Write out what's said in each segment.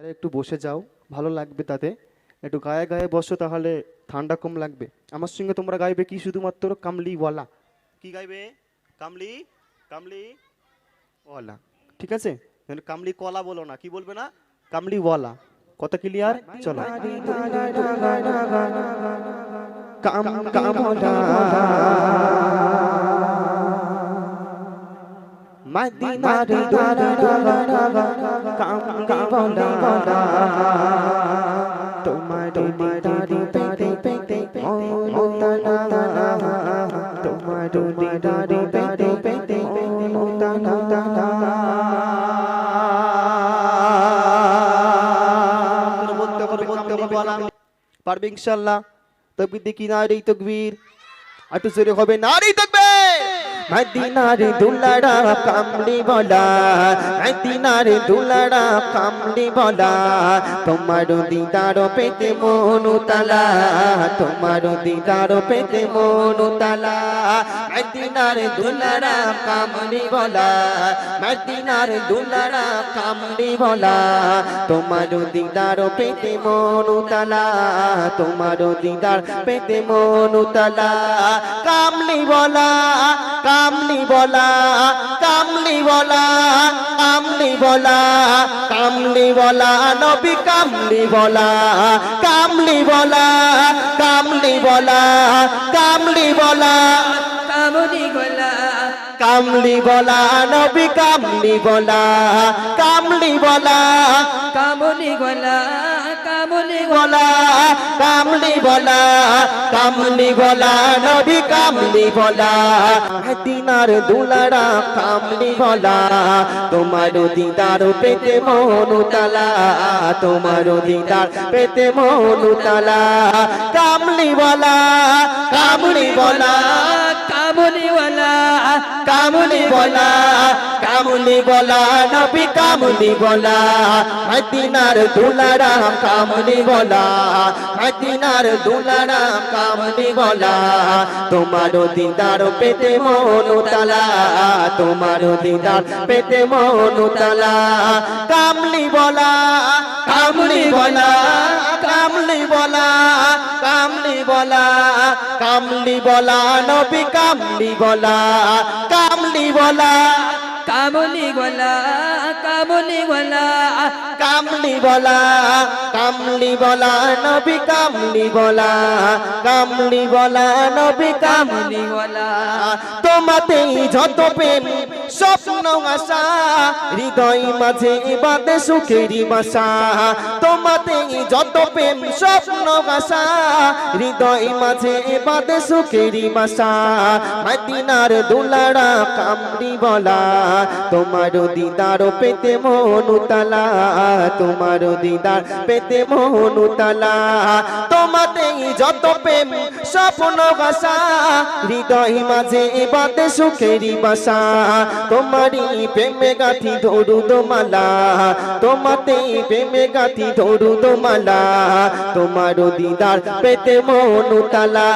আরে একটু বসে যাও, ভালো লাগবে তাতে। একটু গায়ে গায়ে বসো, তাহলে ঠান্ডা কম লাগবে। আমার সঙ্গে তোমরা গাইবে কি শুধুমাত্র কামলিওয়ালা। কি গাইবে? কামলি, কামলি ওয়ালা। ঠিক আছে? কামলি কলা বলো না, কি বলবে না? কামলিওয়ালা। কথা ক্লিয়ার? চলো। কাম কামলা মদিনার কামলিওয়ালা, তোমার দিদারি পেতে পেতে মৌতানা, তোমার দিদারি পেতে পেতে মৌতানা। পারবে ইনশাআল্লাহ? তকবীর দেখি, নারী তকবীর। একটু জোরে হবে, নারী তকবীর। মদিনার দুলারা কামলি বলা, মদিনার দুলারা কামলি বলা, তোমার দিদার পেতে মন তালা, তোমার দিদার পেতে মন তালা। মদিনার দুলারা কামলি বলা, মদিনার দুলারা কামলি বলা, তোমার দিদার পেতে মন তালা, তোমার দিদার পেতে মন তালা। কামলি বলা, কামলি বলা, কামলি বলা, কামলি বলা, কামলি বলা, নবী কামলি বলা, কামলি বলা, কামলি বলা, কামলি বলা, কামলি বলা, কামলি বলা, নবী কামলি বলা, কামলি বলা, কামলি বলা, কামলি বলা, কামলি বলা, কামলি বলা, নবী কামলি বলা। মদিনার দুলারা কামলি বলা, তোমার দিদার পেতে মন তালা, তোমার দিদার পেতে মন তালা। কামলি বলা, কামলি বলা, কামলি বলা, কামলি বলা, কামলি বলা, নবী কামলি বলা। মদিনার দুলারা কামলি বলা, মদিনার দুলারা কামলি বলা, তোমার দিদার পেতে মন তালা, তোমার দিদার পেতে মন তালা। কামলি বলা, কামলি বলা, কামলি বলা, কামলি বলা, কামলি বলা, নবী কামলি বলা, কামলি বলা, কামলি বলা, কামলি বলা, কামলি বলা, কামলি বলা, নবী কামলি বলা, কামলি বলা, নবী কামলি বলা। তোমাতে যত প্রেম স্বপ্ন আশা, হৃদয় মাঝে বাঁধে সুখেরই বাসা। তোমাতে যত প্রেম স্বপ্ন আশা, হৃদয় মাঝে বাঁধে সুখেরই বাসা। মদিনার দুলারা কামলি বলা, তোমার দিদার পেতে মন তালা, তোমার দিদার পেতে মন তালা। তোমাতে যত প্রেম স্বপ্ন আশা, হৃদয় মাঝে বাঁধে সুখেরই বাসা। তোমারি প্রেমে গাথি দরুদ মালা, তোমাতে প্রেমে গাথি দরুদ মালা। তোমার দিদার পেতে মন তালা,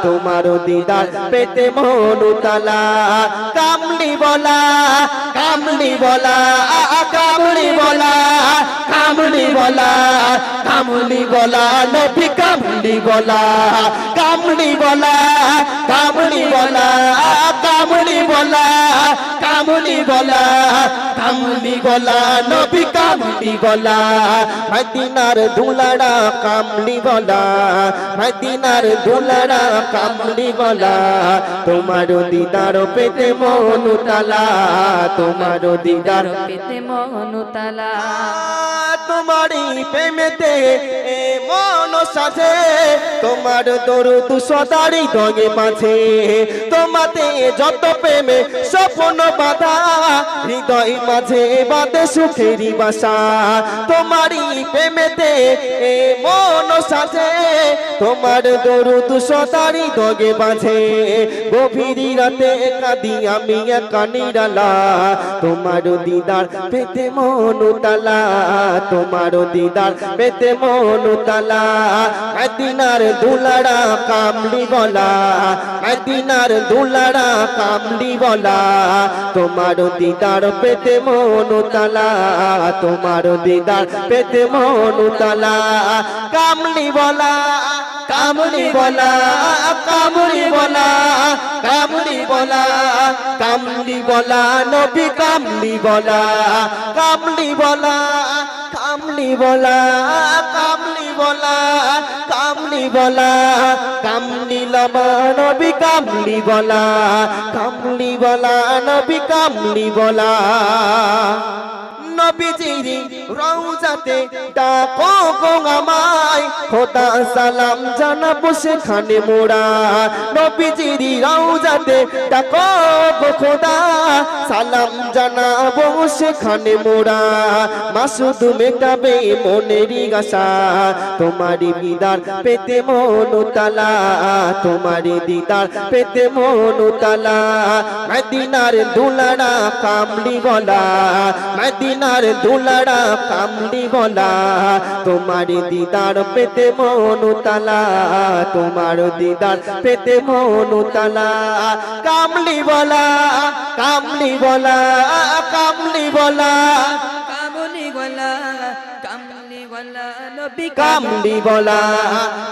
তোমার দিদার পেতে মন তালা। কামলি বলা, কামলি বলা, কামলি বলা, কামলি বলা, কামলি বলা, নবী কামলি বলা, কামলি বলা, কামলি বলা, কামলি বলা, কামলি বলা, কামলি বলা, নবী কামলি বলা। মদিনার দুলারা কামলি বলা, মদিনার দুলারা কামলি বলা, তোমার দিদার পেতে মন তালা, তোমার দিদার পেতে মন তালা। তোমারি প্রেমেতে মন সাথে, তোমার দরুদ সদারি দগে মাঝে। তোমাতে যত প্রেমে স্বপ্ন বাঁধা, হৃদয় মাঝে বাঁধে সুখেরই বাসা। তোমারি প্রেমেতে মন সাথে, তোমার দরুদ সদারি দগে বাঁধে। গভীর রাতে কাঁদি আমি একা নিরালা, তোমার দিদার পেতে মন তালা, তোমার দিদার পেতে মন তালা। তালা মদিনার দুলারা কামলি বলা মদিনার দুলারা কামলি বলা তোমার দিদার পেতে মন তালা তোমার দিদার পেতে মন তালা কামলি বলা কামলি বলা কামলি বলা কামলি বলা কামলি বলা নবী কামলি বলা কামলি বলা কামলি বলা কামলি বলা কামলি বলা কামলি লবা নবী কামলি বলা কামলি বলা নবী কামলি বলা নবীজির রওজাতে ডাকো গো আমায় খোদা সালাম জানাবো সেখানে মোরা নবীজির রওজাতে ডাকো গো খোদা সালাম জানাবো সেখানে মোরা মাসুদ মেটাবে মনেরই আশা তোমারি দিদার পেতে মন তালা তোমারি দিদার পেতে মন তালা মদিনার দুলারা কামলি বলা মদিনার দুলারা কামলি বলা তোমার দিদার পেতে মন তালা তোমার দিদার পেতে মন তালা কামলি বলা কামলি বলা কামলি বলা কামলি ওয়ালা কামলি ওয়ালা নবী কামলি বলা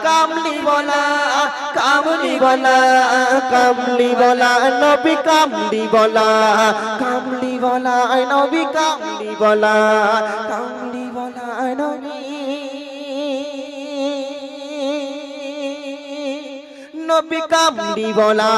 কামলি বলা কামলি বলা কামলি বলা নবী কামলি বলা কামলি বলা নবী কামলি বলা কামলি বলা নবী নবী কামলি বলা